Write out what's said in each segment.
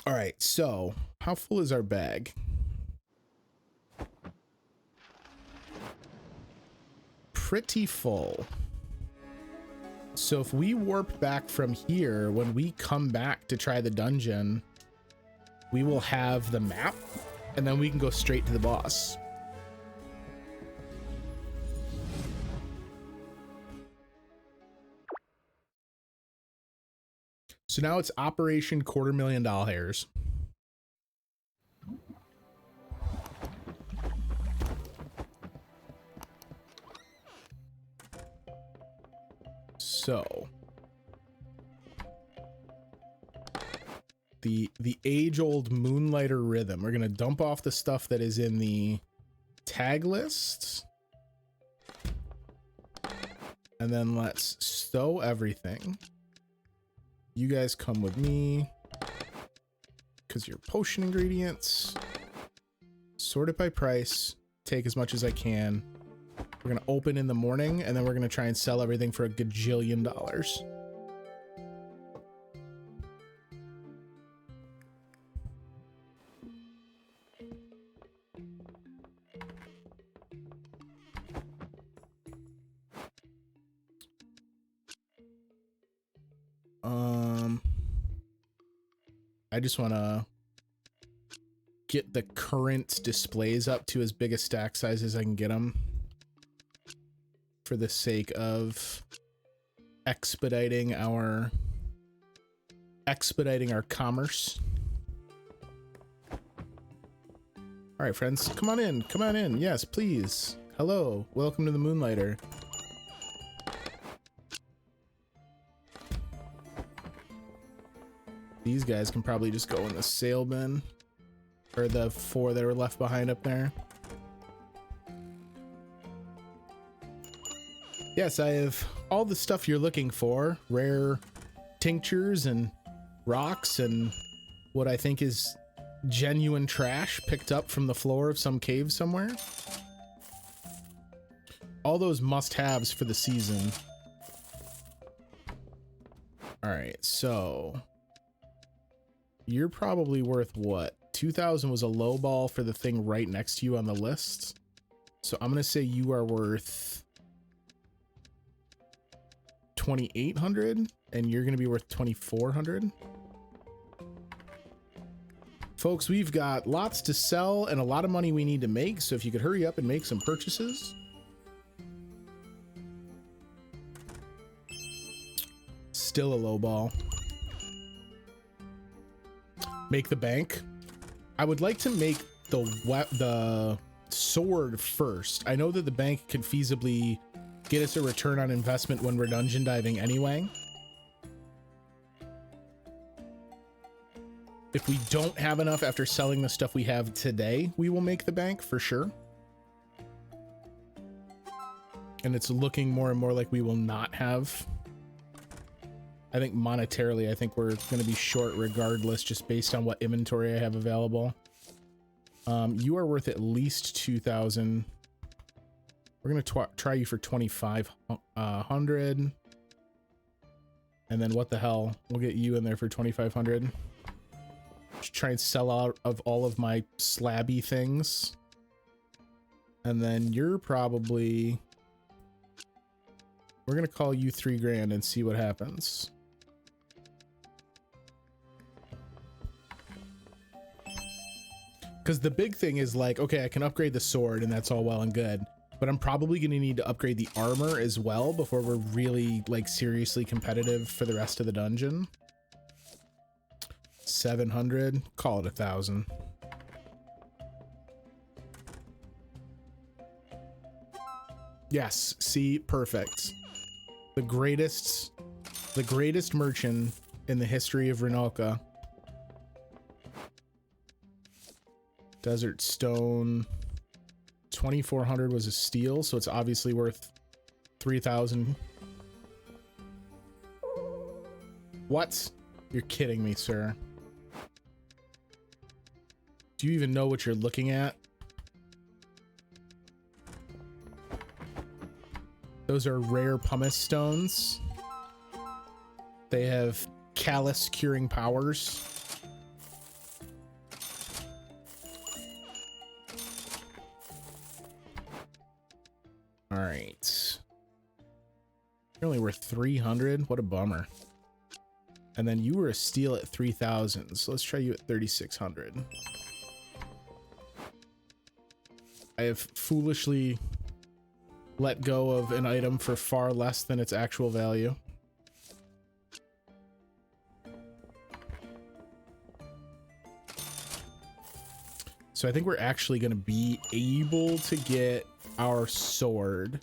All right, so how full is our bag? Pretty full. So if we warp back from here, when we come back to try the dungeon, we will have the map, and then we can go straight to the boss. So now it's Operation $250,000. So the age-old Moonlighter rhythm. We're gonna dump off the stuff that is in the tag list, and then let's stow everything. You guys come with me because you're potion ingredients. Sort it by price. Take as much as I can. We're gonna open in the morning, and then we're gonna try and sell everything for $1 gajillion. I just want to get the current displays up to as big a stack size as I can get them, for the sake of expediting our commerce. All right, friends, come on in. Come on in. Yes, please. Hello. Welcome to the Moonlighter. These guys can probably just go in the sale bin, or the 4 that are left behind up there. Yes, I have all the stuff you're looking for. Rare tinctures and rocks and what I think is genuine trash picked up from the floor of some cave somewhere. All those must-haves for the season. All right, so you're probably worth what? 2,000 was a low ball for the thing right next to you on the list. So I'm gonna say you are worth 2,800, and you're gonna be worth 2,400. Folks, we've got lots to sell and a lot of money we need to make, so if you could hurry up and make some purchases. Still a low ball. Make the bank. I would like to make the sword first. I know that the bank could feasibly get us a return on investment when we're dungeon diving anyway. If we don't have enough after selling the stuff we have today, we will make the bank for sure. And it's looking more and more like we will not have. I think monetarily, I think we're going to be short regardless, just based on what inventory I have available. You are worth at least 2,000. We're going to try you for 2,500. And then what the hell? We'll get you in there for 2,500. Just try and sell out of all of my slabby things. And then you're probably... We're going to call you 3 grand and see what happens. Because the big thing is like, okay, I can upgrade the sword and that's all well and good, but I'm probably going to need to upgrade the armor as well before we're really like seriously competitive for the rest of the dungeon. 700, call it 1,000. Yes, see, perfect. The greatest merchant in the history of Renalka. Desert stone, 2,400 was a steal, so it's obviously worth 3,000. What? You're kidding me, sir. Do you even know what you're looking at? Those are rare pumice stones. They have callus curing powers. All right. You're only worth 300. What a bummer. And then you were a steal at 3,000. So let's try you at 3,600. I have foolishly let go of an item for far less than its actual value. So I think we're actually going to be able to get our sword.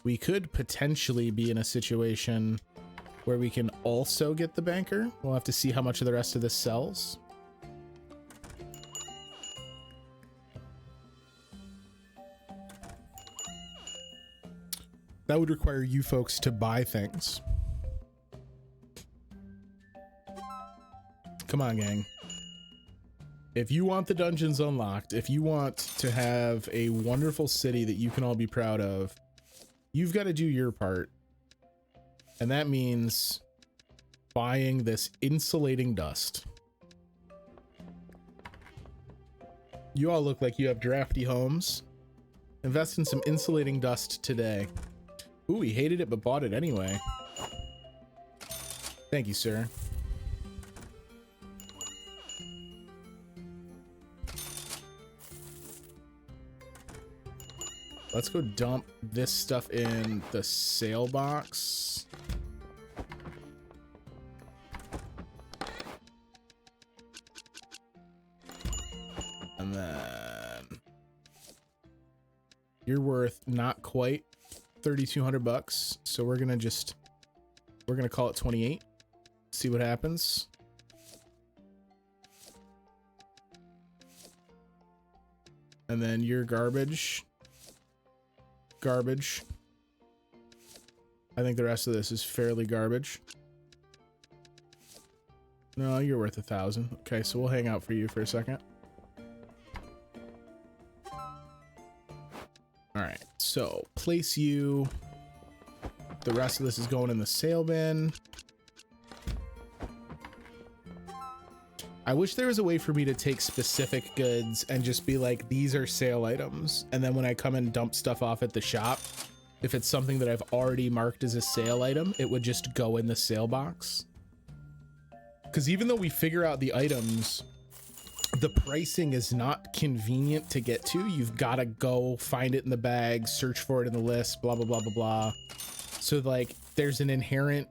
We could potentially be in a situation where we can also get the banker. We'll have to see how much of the rest of this sells. That would require you folks to buy things. Come on, gang. If you want the dungeons unlocked, if you want to have a wonderful city that you can all be proud of, you've got to do your part. And that means buying this insulating dust. You all look like you have drafty homes. Invest in some insulating dust today. Ooh, he hated it but bought it anyway. Thank you, sir. Let's go dump this stuff in the sale box. And then you're worth not quite 3,200 bucks. So we're gonna call it 28. See what happens. And then you're garbage. Garbage. I think the rest of this is fairly garbage. No, you're worth 1,000. Okay, so we'll hang out for you for a second. All right, so place you. The rest of this is going in the sale bin. I wish there was a way for me to take specific goods and just be like, these are sale items. And then when I come and dump stuff off at the shop, if it's something that I've already marked as a sale item, it would just go in the sale box. Because even though we figure out the items, the pricing is not convenient to get to. You've got to go find it in the bag, search for it in the list, blah, blah, blah, blah, blah. So like there's an inherent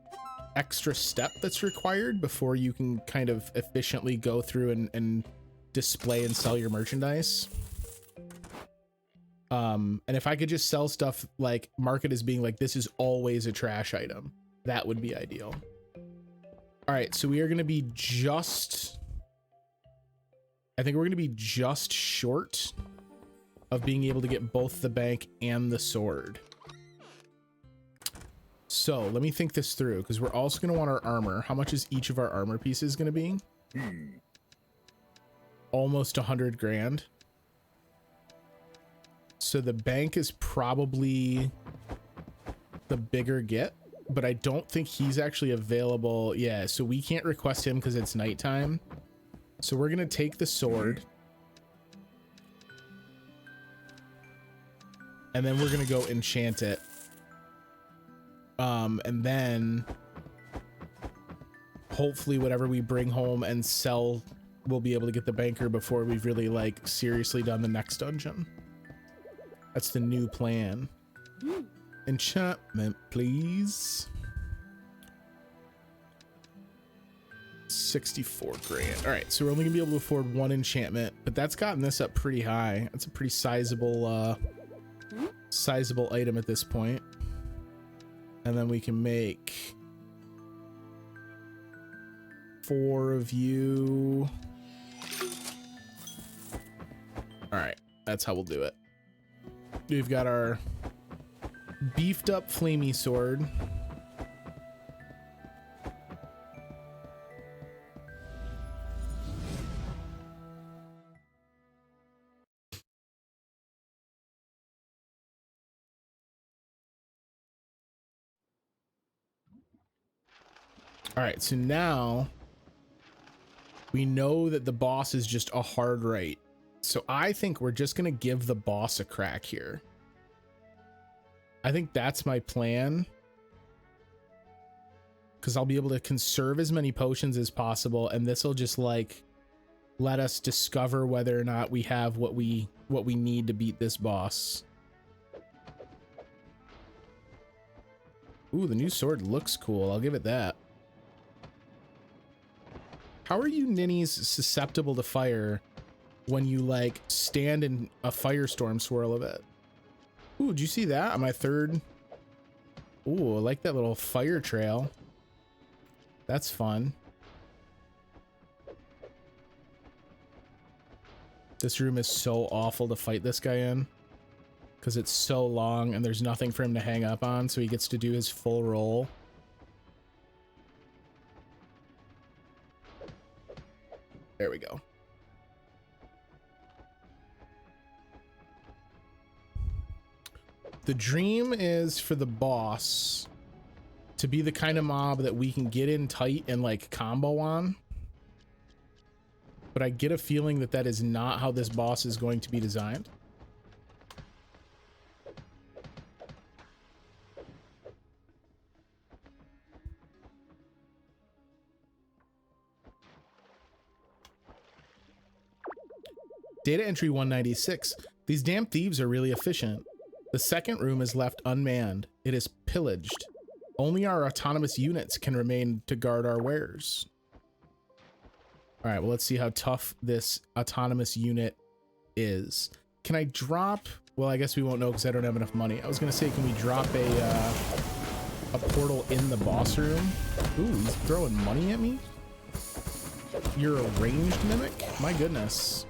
extra step that's required before you can kind of efficiently go through and display and sell your merchandise. And if I could just sell stuff like market as being like, this is always a trash item, that would be ideal. All right, so we are going to be just, I think we're going to be just short of being able to get both the bank and the sword. So let me think this through, because we're also going to want our armor. How much is each of our armor pieces going to be? Almost 100 grand. So the bank is probably the bigger get, but I don't think he's actually available. Yeah, so we can't request him because it's nighttime. So we're going to take the sword. And then we're going to go enchant it. And then hopefully whatever we bring home and sell, we'll be able to get the banker before we've really like seriously done the next dungeon. That's the new plan. Enchantment, please. 64 grand. All right, so we're only gonna be able to afford one enchantment, but that's gotten this up pretty high. That's a pretty sizable sizable item at this point. And then we can make 4 of you. All right, that's how we'll do it. We've got our beefed up flamey sword. All right, so now we know that the boss is just a hard right. So I think we're just going to give the boss a crack here. I think that's my plan. Because I'll be able to conserve as many potions as possible, and this will just like let us discover whether or not we have what we need to beat this boss. Ooh, the new sword looks cool. I'll give it that. How are you ninnies susceptible to fire when you like stand in a firestorm swirl of it? Ooh, did you see that on my third? Ooh, I like that little fire trail. That's fun. This room is so awful to fight this guy in because it's so long and there's nothing for him to hang up on, so he gets to do his full roll. There we go. The dream is for the boss to be the kind of mob that we can get in tight and like combo on. But I get a feeling that that is not how this boss is going to be designed. Data entry 196. These damn thieves are really efficient. The second room is left unmanned. It is pillaged. Only our autonomous units can remain to guard our wares. All right, well, let's see how tough this autonomous unit is. Can I drop? Well, I guess we won't know because I don't have enough money. I was gonna say, can we drop a portal in the boss room? Ooh, he's throwing money at me? You're a ranged mimic? My goodness.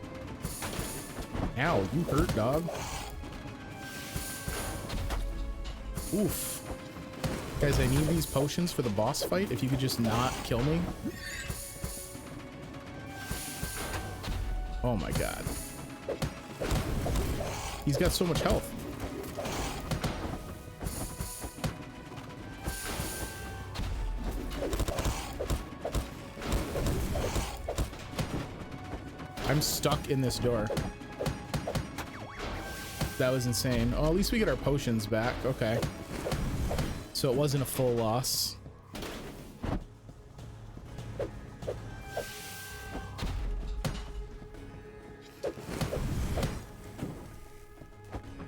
Ow, you hurt, dog. Oof. Guys, I need these potions for the boss fight. If you could just not kill me. Oh my god. He's got so much health. I'm stuck in this door. That was insane. Oh, at least we get our potions back. Okay. So it wasn't a full loss.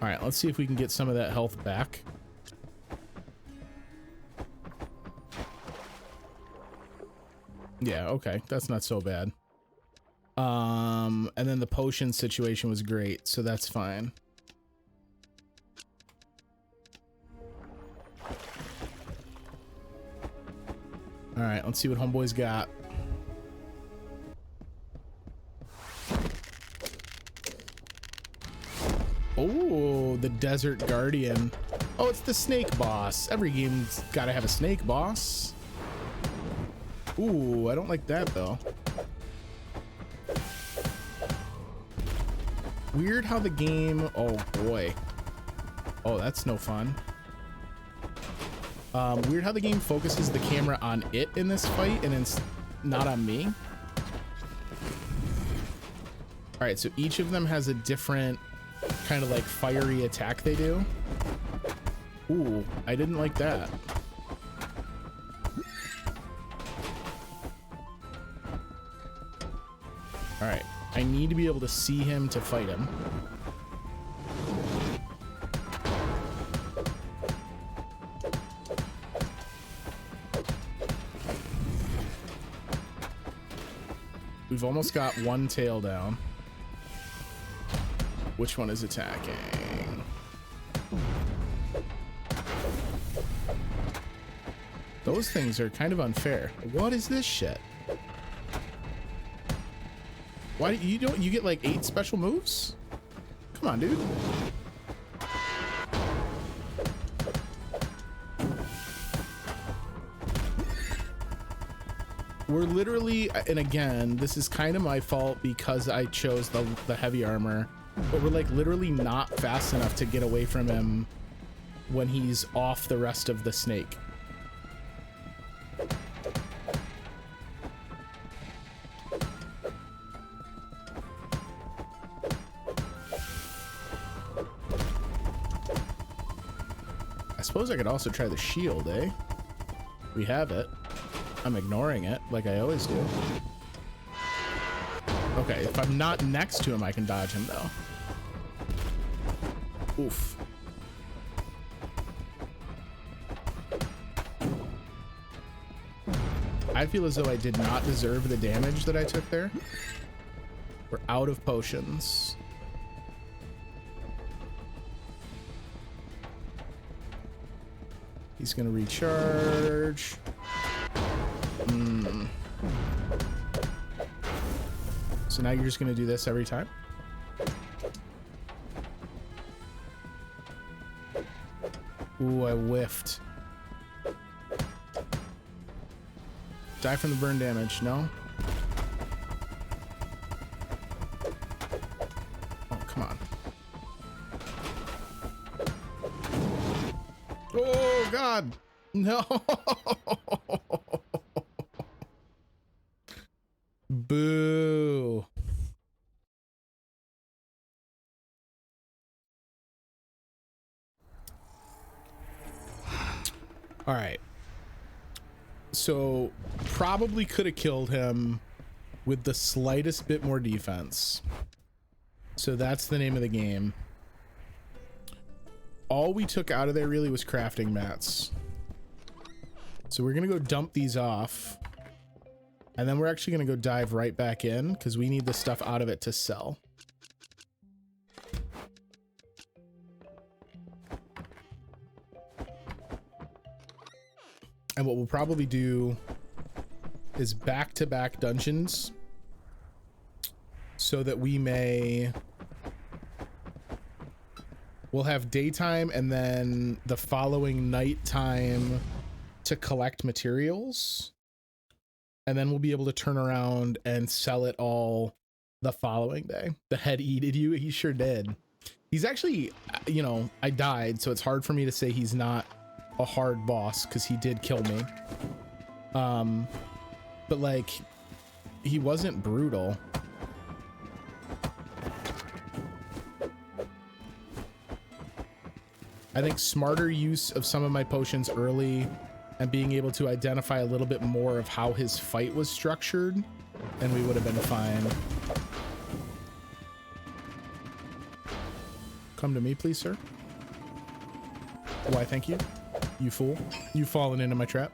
All right, let's see if we can get some of that health back. Yeah, okay. That's not so bad. And then the potion situation was great, so that's fine. All right, let's see what homeboy's got. Oh, the Desert Guardian. Oh, it's the snake boss. Every game's got to have a snake boss. Ooh, I don't like that though. Weird how the game, oh boy. Oh, that's no fun. Weird how the game focuses the camera on it in this fight and it's not on me. All right, so each of them has a different kind of like fiery attack they do. Ooh, I didn't like that. All right, I need to be able to see him to fight him. We've almost got one tail down. Which one is attacking? Those things are kind of unfair. What is this shit? Why do you get like 8 special moves? Come on, dude. We're literally, and again, this is kind of my fault because I chose the heavy armor, but we're like literally not fast enough to get away from him when he's off the rest of the snake. suppose I could also try the shield, eh? We have it. I'm ignoring it like I always do. Okay, if I'm not next to him, I can dodge him though. Oof. I feel as though I did not deserve the damage that I took there. We're out of potions. He's gonna recharge. So now you're just gonna do this every time? Ooh, I whiffed. Die from the burn damage, no? Oh, come on. Oh, God! No! Boo! All right. So probably could have killed him with the slightest bit more defense. So that's the name of the game. All we took out of there really was crafting mats. So we're gonna go dump these off. And then we're actually gonna go dive right back in because we need the stuff out of it to sell. And what we'll probably do is back-to-back dungeons so that we'll have daytime and then the following nighttime to collect materials. And then we'll be able to turn around and sell it all the following day. The head eated you? He sure did. He's actually, you know, I died, so it's hard for me to say he's not a hard boss because he did kill me. But like, he wasn't brutal. I think smarter use of some of my potions early and being able to identify a little bit more of how his fight was structured, and we would have been fine. Come to me, please, sir. Why, thank you. You fool. You've fallen into my trap.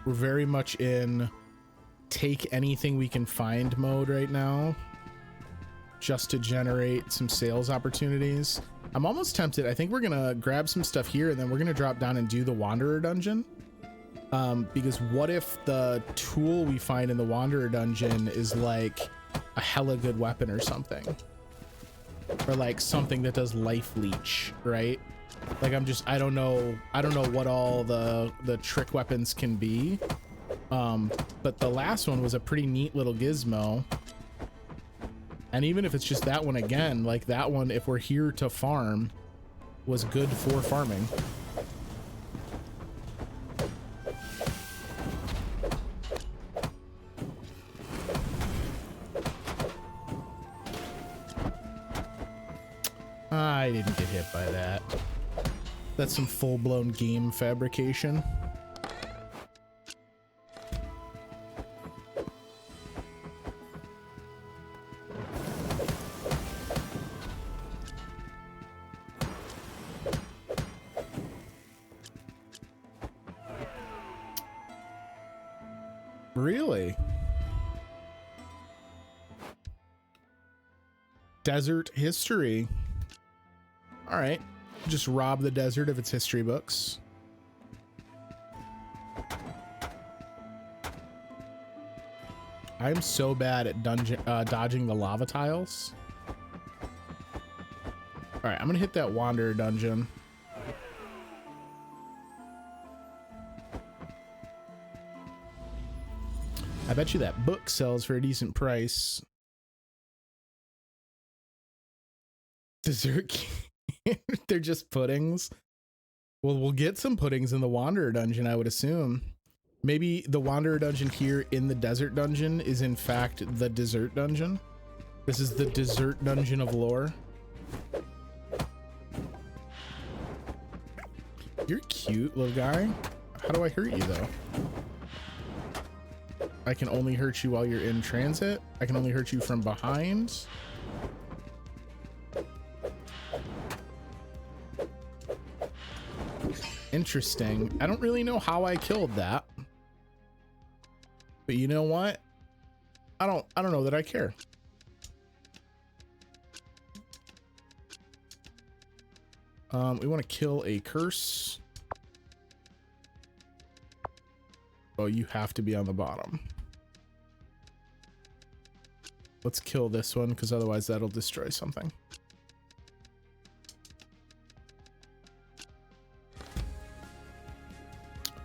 We're very much in take anything we can find mode right now, just to generate some sales opportunities. I'm almost tempted. I think we're gonna grab some stuff here and then we're gonna drop down and do the Wanderer dungeon. Because what if the tool we find in the Wanderer dungeon is like a hella good weapon or something? Or like something that does life leech, right? Like I don't know what all the trick weapons can be. But the last one was a pretty neat little gizmo. And even if it's just that one again, like that one, if we're here to farm, was good for farming. I didn't get hit by that. That's some full-blown game fabrication. Really? Desert history. All right, just rob the desert of its history books. I'm so bad at dodging the lava tiles. All right, I'm gonna hit that Wanderer dungeon. I bet you that book sells for a decent price. Dessert. They're just puddings. Well, we'll get some puddings in the Wanderer dungeon, I would assume. Maybe the Wanderer dungeon here in the desert dungeon is in fact the dessert dungeon. This is the dessert dungeon of lore. You're cute, little guy. How do I hurt you, though? I can only hurt you while you're in transit. I can only hurt you from behind. Interesting. I don't really know how I killed that. But you know what? I don't know that I care. We want to kill a curse. Oh, you have to be on the bottom. Let's kill this one, because otherwise that'll destroy something.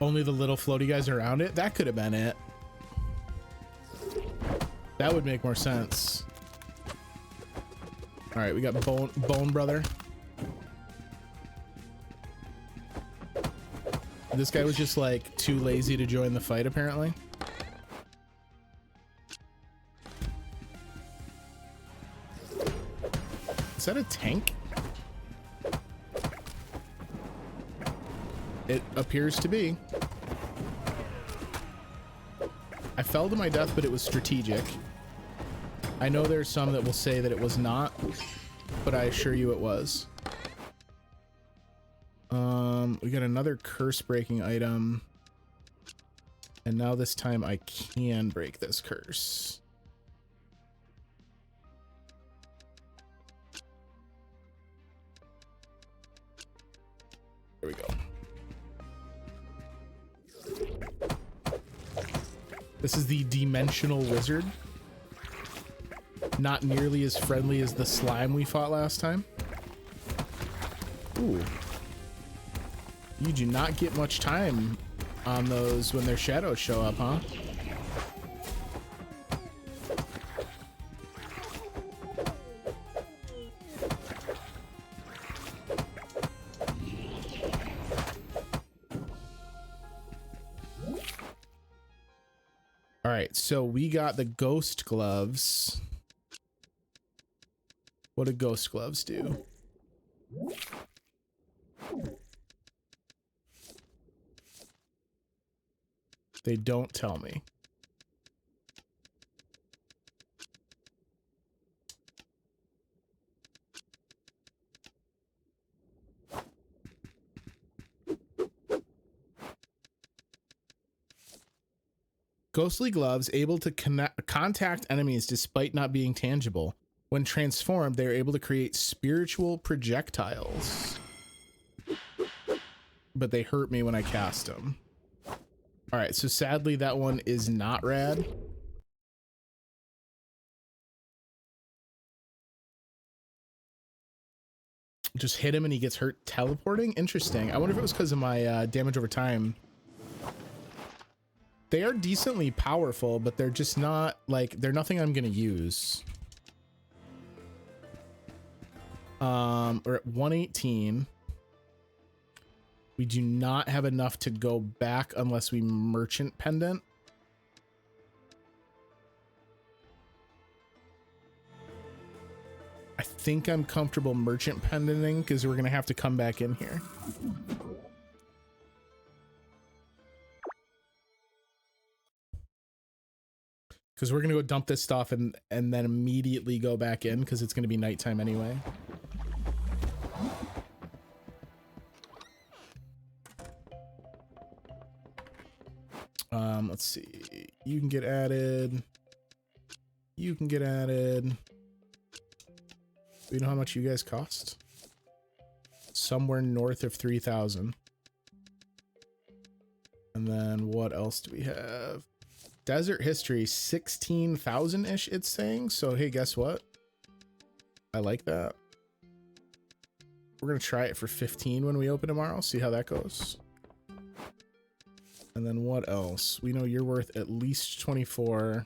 Only the little floaty guys around it? That could have been it. That would make more sense. All right, we got Bone Brother. This guy was just like too lazy to join the fight, apparently. Is that a tank? It appears to be. I fell to my death, but it was strategic. I know there's some that will say that it was not, but I assure you it was. We got another curse breaking item. And now this time I can break this curse. There we go. This is the Dimensional Wizard. Not nearly as friendly as the slime we fought last time. Ooh. You do not get much time on those when their shadows show up, huh? All right, so we got the ghost gloves. What do ghost gloves do? They don't tell me. Ghostly gloves able to contact enemies despite not being tangible. When transformed, they are able to create spiritual projectiles. But they hurt me when I cast them. All right, so sadly that one is not rad. Just hit him and he gets hurt teleporting? Interesting. I wonder if it was because of my damage over time. They are decently powerful, but they're just not, like, they're nothing I'm gonna use. We're at 118. We do not have enough to go back unless we merchant pendant. I think I'm comfortable merchant pendanting because we're going to have to come back in here. Because we're going to go dump this stuff and then immediately go back in because it's going to be nighttime anyway. Let's see. You can get added. You can get added. Do you know how much you guys cost? Somewhere north of 3,000. And then what else do we have? Desert history, 16,000-ish it's saying. So hey, guess what? I like that. We're gonna try it for 15 when we open tomorrow. See how that goes. And then what else? We know you're worth at least 24.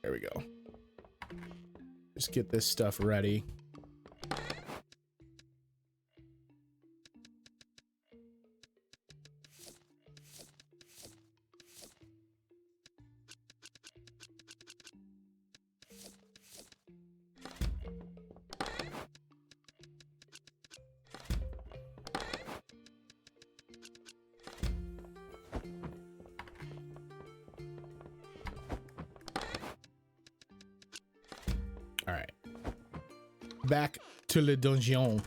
There we go. Just get this stuff ready. Back to le donjon.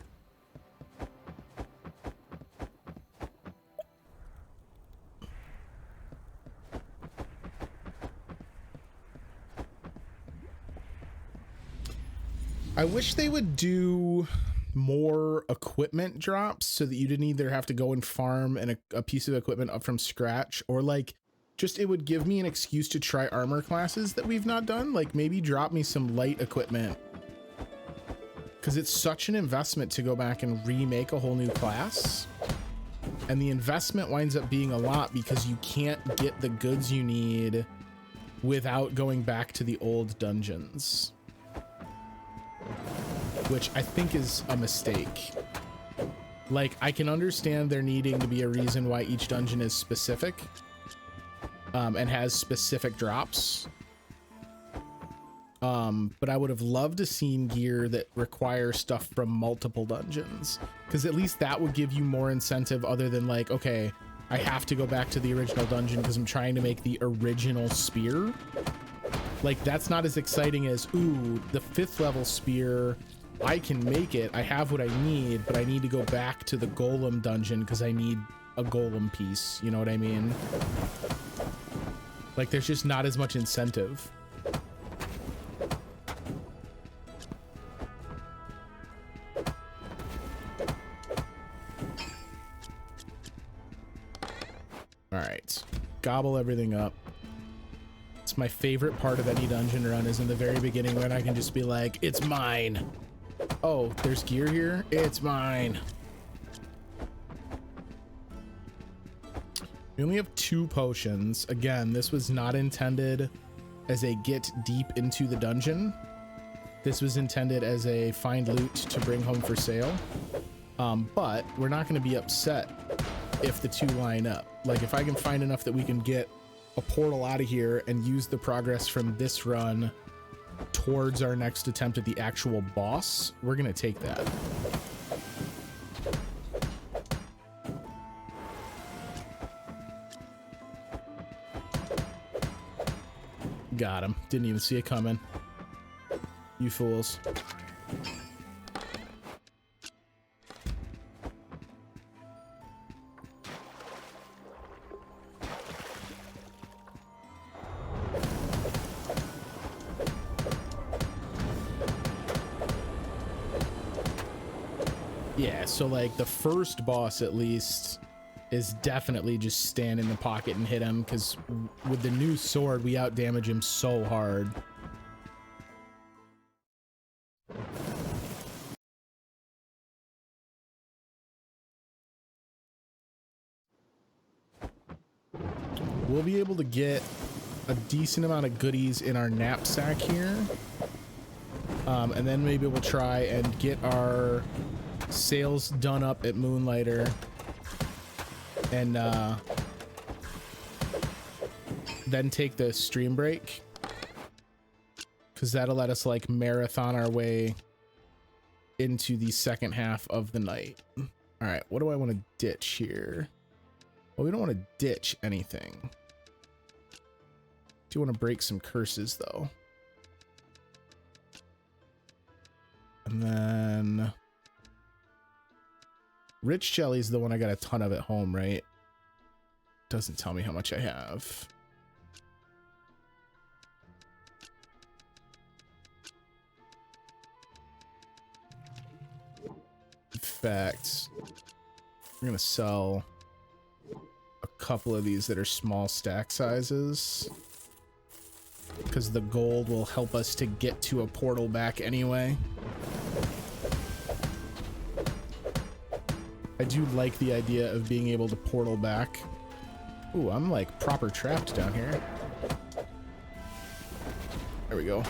I wish they would do more equipment drops so that you didn't either have to go and farm a piece of equipment up from scratch, or like just it would give me an excuse to try armor classes that we've not done. Like maybe drop me some light equipment, because it's such an investment to go back and remake a whole new class, and the investment winds up being a lot because you can't get the goods you need without going back to the old dungeons, which I think is a mistake. Like, I can understand there needing to be a reason why each dungeon is specific, and has specific drops. But I would have loved to seen gear that require stuff from multiple dungeons, because at least that would give you more incentive other than like, okay, I have to go back to the original dungeon because I'm trying to make the original spear. Like, that's not as exciting as, ooh, the 5th level spear, I can make it, I have what I need, but I need to go back to the golem dungeon because I need a golem piece, you know what I mean? Like, there's just not as much incentive. All right, gobble everything up. It's my favorite part of any dungeon run, is in the very beginning when I can just be like, it's mine. Oh, there's gear here? It's mine. We only have 2 potions. Again, this was not intended as a get deep into the dungeon. This was intended as a find loot to bring home for sale. But we're not going to be upset if the 2 line up. Like, if I can find enough that we can get a portal out of here and use the progress from this run towards our next attempt at the actual boss, we're gonna take that. Got him. Didn't even see it coming. You fools. Yeah, so like the first boss at least is definitely just stand in the pocket and hit him, because with the new sword we out damage him so hard. We'll be able to get a decent amount of goodies in our knapsack here, and then maybe we'll try and get our sales done up at Moonlighter, and then take the stream break, because that'll let us like marathon our way into the second half of the night. All right, what do I want to ditch here? Well, we don't want to ditch anything. Do want to break some curses though, and then Rich Jelly's the one I got a ton of at home, right? Doesn't tell me how much I have. In fact, we're gonna sell a couple of these that are small stack sizes, because the gold will help us to get to a portal back anyway. I do like the idea of being able to portal back. Ooh, I'm like proper trapped down here. There we go.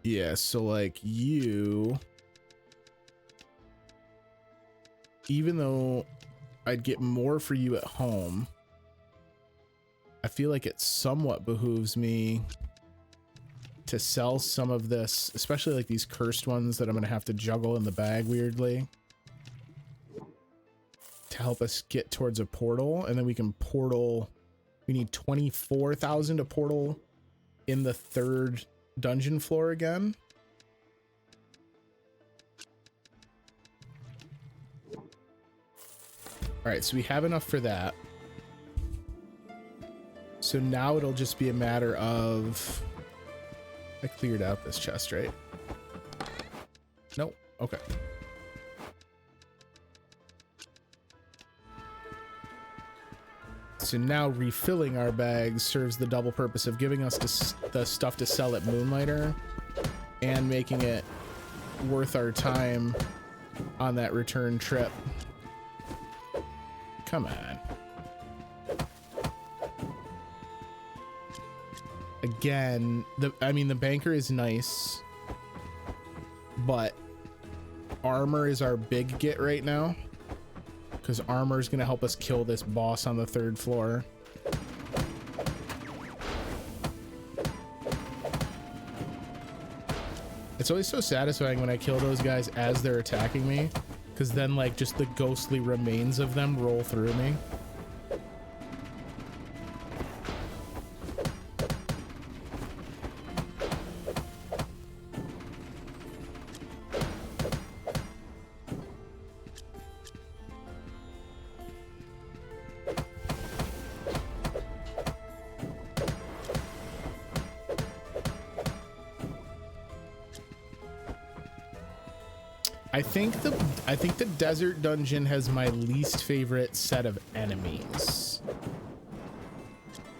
Yeah, so like you, even though I'd get more for you at home, I feel like it somewhat behooves me to sell some of this, especially like these cursed ones that I'm gonna have to juggle in the bag weirdly, to help us get towards a portal, and then we can portal. We need 24,000 to portal in the 3rd dungeon floor again. All right, so we have enough for that. So now it'll just be a matter of, I cleared out this chest, right? Nope. Okay. So now refilling our bags serves the double purpose of giving us the stuff to sell at Moonlighter and making it worth our time on that return trip. Come on. Again, I mean, the banker is nice, but armor is our big get right now, because armor is going to help us kill this boss on the 3rd floor. It's always so satisfying when I kill those guys as they're attacking me, because then like just the ghostly remains of them roll through me. I think the desert dungeon has my least favorite set of enemies.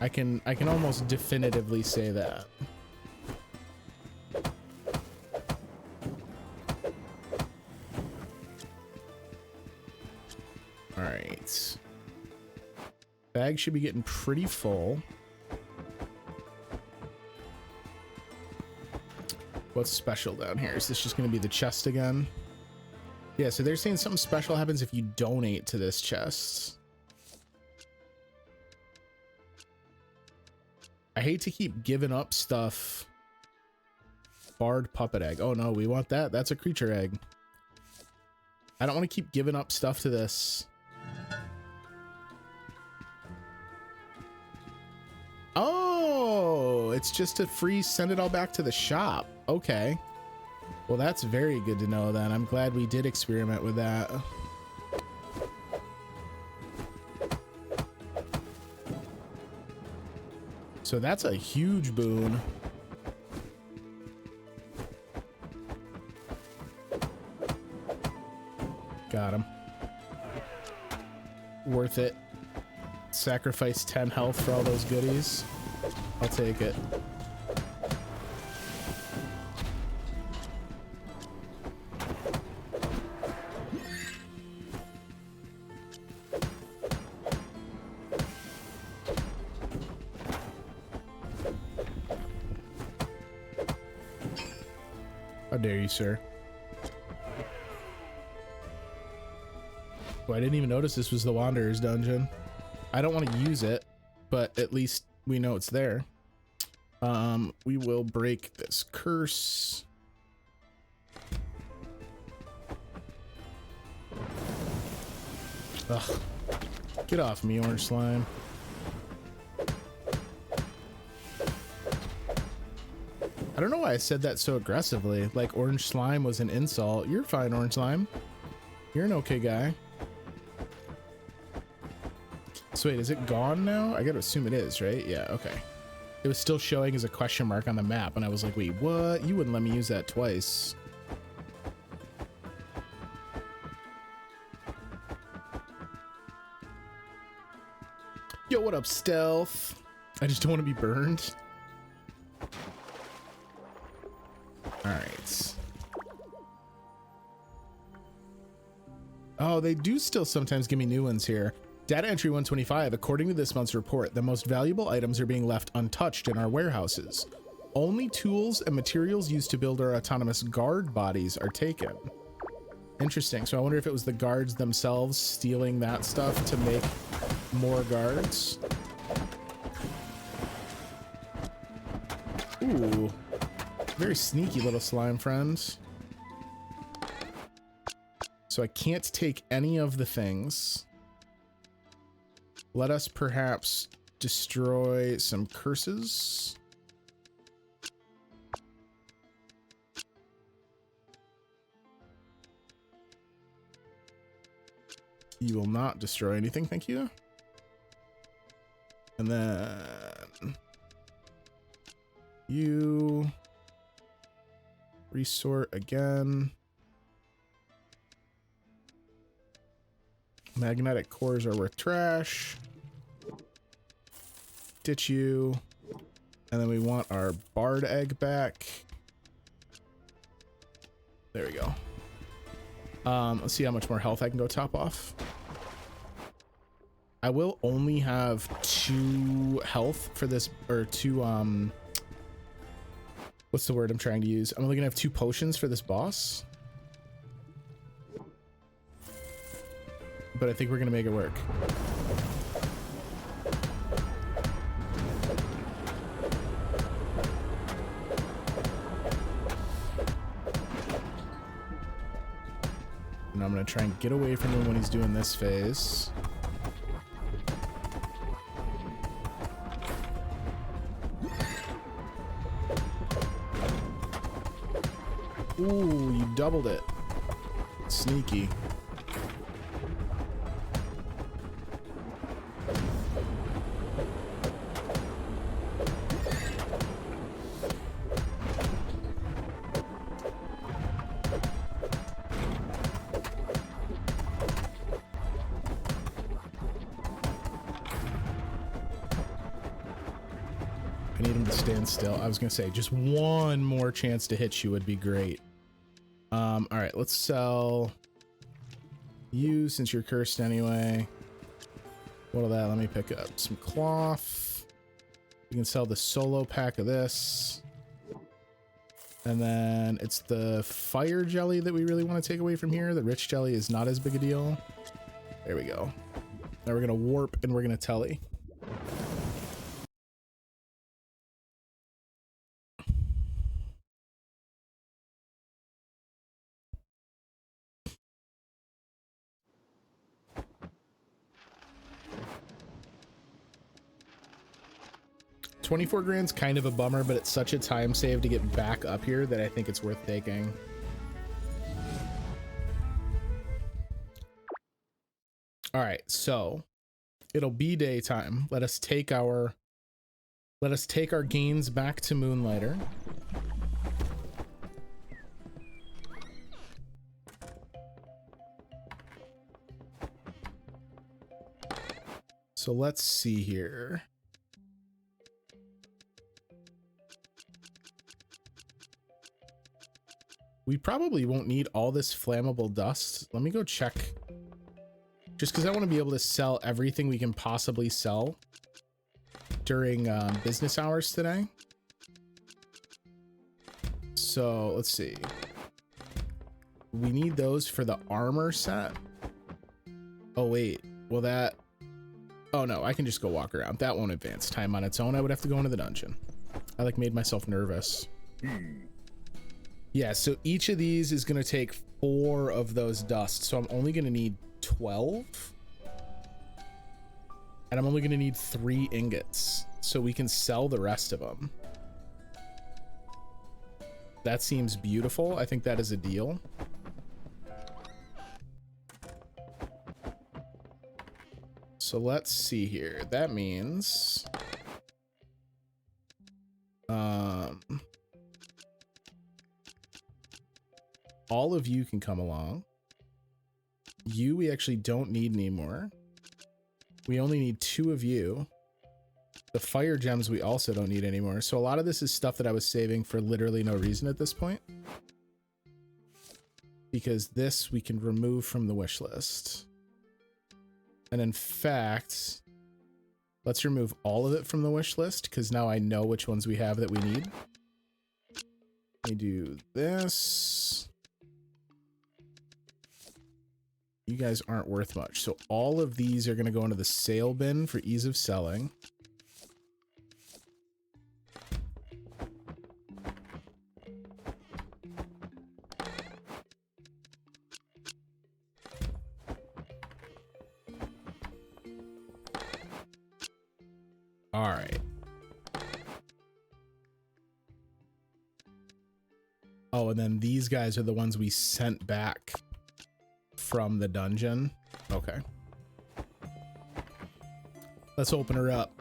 I can almost definitively say that. All right. Bag should be getting pretty full. What's special down here? Is this just going to be the chest again? Yeah, so they're saying something special happens if you donate to this chest. I hate to keep giving up stuff. Barred puppet egg. Oh no, we want that. That's a creature egg. I don't want to keep giving up stuff to this. Oh, it's just a free send it all back to the shop. Okay. Well, that's very good to know then. I'm glad we did experiment with that. So that's a huge boon. Got him. Worth it. Sacrifice 10 health for all those goodies. I'll take it. How dare you, sir? Well, I didn't even notice this was the Wanderer's dungeon. I don't want to use it, but at least we know it's there. We will break this curse. Ugh. Get off me, orange slime. I don't know why I said that so aggressively. Like orange slime was an insult. You're fine, orange slime. You're an okay guy. So wait, is it gone now? I gotta assume it is, right? Yeah, okay. It was still showing as a question mark on the map, and I was like, wait, what? You wouldn't let me use that twice. Yo, what up, stealth? I just don't want to be burned. All right. Oh, they do still sometimes give me new ones here. Data entry 125. According to this month's report, the most valuable items are being left untouched in our warehouses. Only tools and materials used to build our autonomous guard bodies are taken. Interesting. So I wonder if it was the guards themselves stealing that stuff to make more guards. Ooh. Very sneaky little slime friend. So I can't take any of the things. Let us perhaps destroy some curses. You will not destroy anything, thank you. And then you resort again. Magnetic cores are worth trash. Ditch you. And then we want our barred egg back. There we go. Let's see how much more health I can go top off. I will only have 2 health for this, or 2, what's the word I'm trying to use? I'm only gonna have 2 potions for this boss. But I think we're gonna make it work. And I'm gonna try and get away from him when he's doing this phase. Ooh, you doubled it. Sneaky. I need him to stand still. I was gonna say just one more chance to hit you would be great. All right, let's sell you since you're cursed anyway. What of that? Let me pick up some cloth. You can sell the solo pack of this. And then it's the fire jelly that we really want to take away from here. The rich jelly is not as big a deal. There we go. Now we're gonna warp and we're gonna telly. $24 grand's kind of a bummer, but it's such a time save to get back up here that I think it's worth taking. All right, so it'll be daytime. Let us take our gains back to Moonlighter. So let's see here. We probably won't need all this flammable dust. Let me go check. Just because I want to be able to sell everything we can possibly sell during business hours today. So let's see. We need those for the armor set. Oh, wait. Well, that... Oh, no. I can just go walk around. That won't advance time on its own. I would have to go into the dungeon. I, like, made myself nervous. Yeah, so each of these is going to take 4 of those dust. So I'm only going to need 12. And I'm only going to need 3 ingots. So we can sell the rest of them. That seems beautiful. I think that is a deal. So let's see here. That means... all of you can come along. You, we actually don't need anymore. We only need 2 of you. The fire gems we also don't need anymore. So a lot of this is stuff that I was saving for literally no reason at this point. Because this we can remove from the wish list. And in fact, let's remove all of it from the wish list because now I know which ones we have that we need. Let me do this. You guys aren't worth much. So all of these are going to go into the sale bin for ease of selling. All right. Oh, and then these guys are the ones we sent back from the dungeon. Okay. Let's open her up.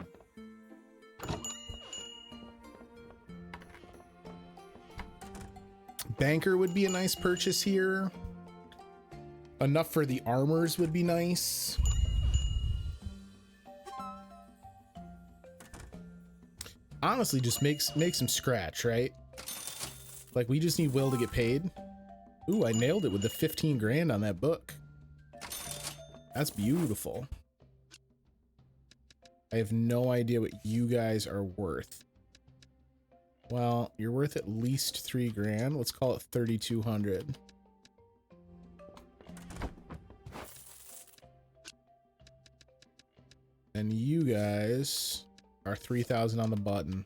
Banker would be a nice purchase here. Enough for the armors would be nice. Honestly, just make some scratch, right? Like, we just need Will to get paid. Ooh, I nailed it with the 15 grand on that book. That's beautiful. I have no idea what you guys are worth. Well, you're worth at least 3 grand. Let's call it 3,200. And you guys are 3,000 on the button.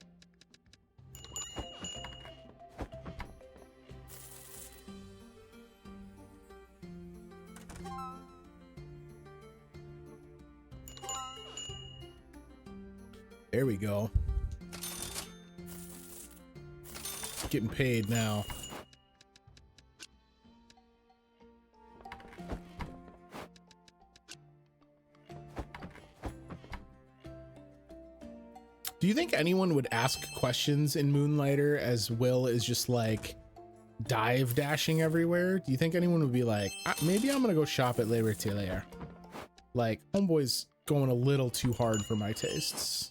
There we go. Getting paid now. Do you think anyone would ask questions in Moonlighter as Will is just like dive dashing everywhere? Do you think anyone would be like, maybe I'm gonna go shop at Le Revitalize? Like, homeboy's going a little too hard for my tastes.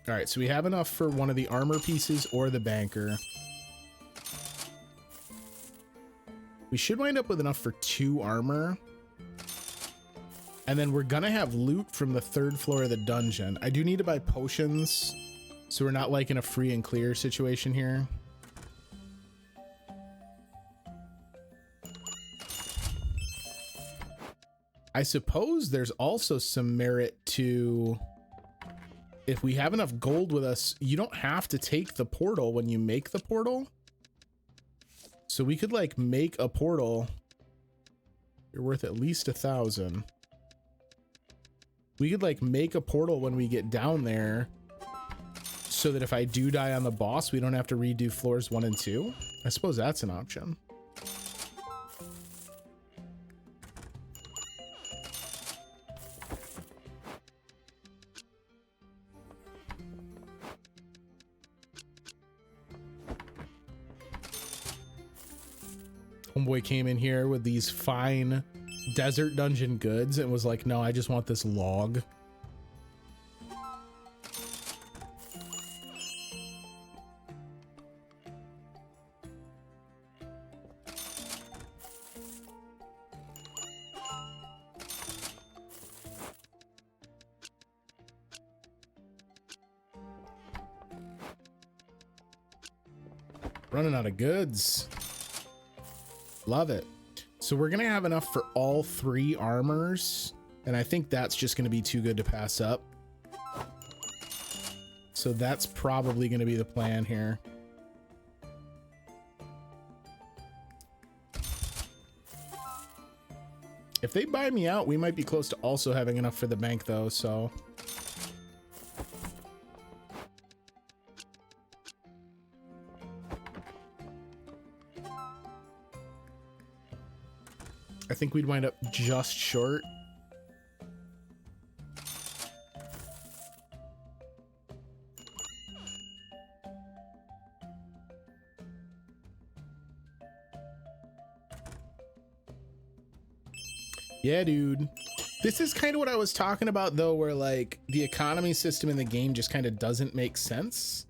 All right, so we have enough for one of the armor pieces or the banker. We should wind up with enough for 2 armor. And then we're gonna have loot from the 3rd floor of the dungeon. I do need to buy potions, so we're not like in a free and clear situation here. I suppose there's also some merit to... if we have enough gold with us, you don't have to take the portal when you make the portal. So we could like make a portal. You're worth at least 1,000. We could like make a portal when we get down there so that if I do die on the boss, we don't have to redo floors 1 and 2. I suppose that's an option. Homeboy came in here with these fine desert dungeon goods and was like, no, I just want this log. Running out of goods. Love it. So we're gonna have enough for all 3 armors, and I think that's just gonna be too good to pass up. So that's probably gonna be the plan here. If they buy me out, we might be close to also having enough for the bank though, so... I think we'd wind up just short. Yeah, dude. This is kind of what I was talking about though, where like the economy system in the game just kind of doesn't make sense.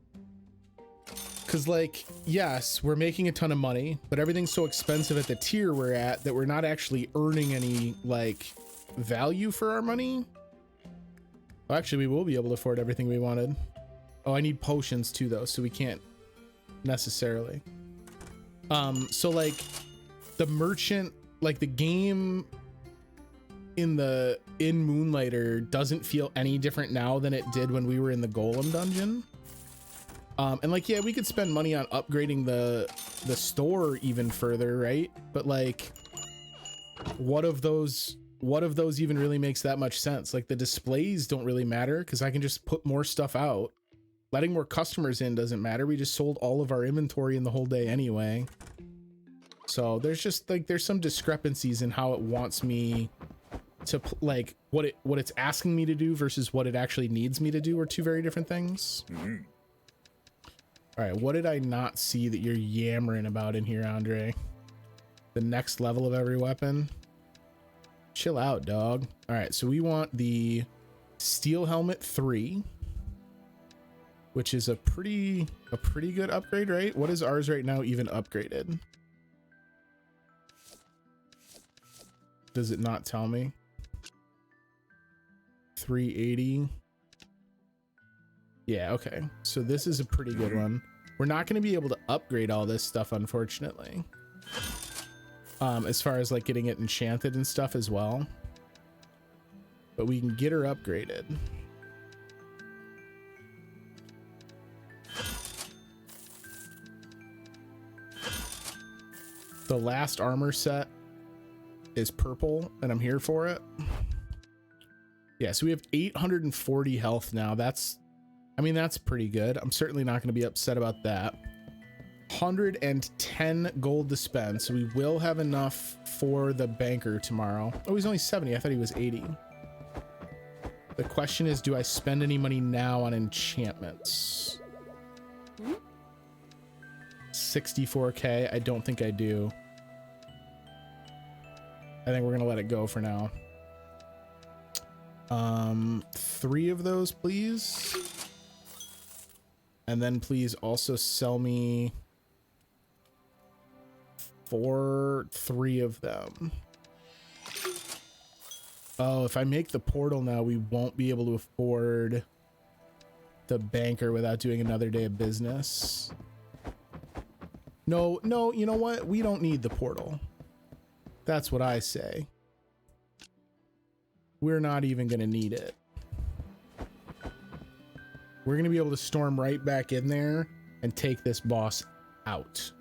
Because like, yes, we're making a ton of money, but everything's so expensive at the tier we're at that we're not actually earning any like value for our money. Well, actually, we will be able to afford everything we wanted. Oh, I need potions too though, so we can't necessarily. So like the merchant, like the game in Moonlighter doesn't feel any different now than it did when we were in the Golem dungeon. And like, yeah, we could spend money on upgrading the store even further, right? But like, what of those even really makes that much sense? Like the displays don't really matter because I can just put more stuff out. Letting more customers in doesn't matter. We just sold all of our inventory in the whole day anyway. So there's just like, there's some discrepancies in how it wants me to like what it's asking me to do versus what it actually needs me to do are two very different things. Mm-hmm. All right, what did I not see that you're yammering about in here, Andre? The next level of every weapon? Chill out, dog. All right, so we want the Steel Helmet 3, which is a pretty good upgrade, right? What is ours right now even upgraded? Does it not tell me? 380. Yeah, okay. So this is a pretty good one. We're not going to be able to upgrade all this stuff, unfortunately. As far as like getting it enchanted and stuff as well. But we can get her upgraded. The last armor set is purple, and I'm here for it. Yeah, so we have 840 health now. I mean, that's pretty good. I'm certainly not going to be upset about that. 110 gold to spend, so we will have enough for the banker tomorrow. Oh, he's only 70. I thought he was 80. The question is, do I spend any money now on enchantments? 64k. I don't think I do. I think we're gonna let it go for now. 3 of those, please. And then please also sell me 3 of them. Oh, if I make the portal now, we won't be able to afford the banker without doing another day of business. No, you know what? We don't need the portal. That's what I say. We're not even going to need it. We're going to be able to storm right back in there and take this boss out.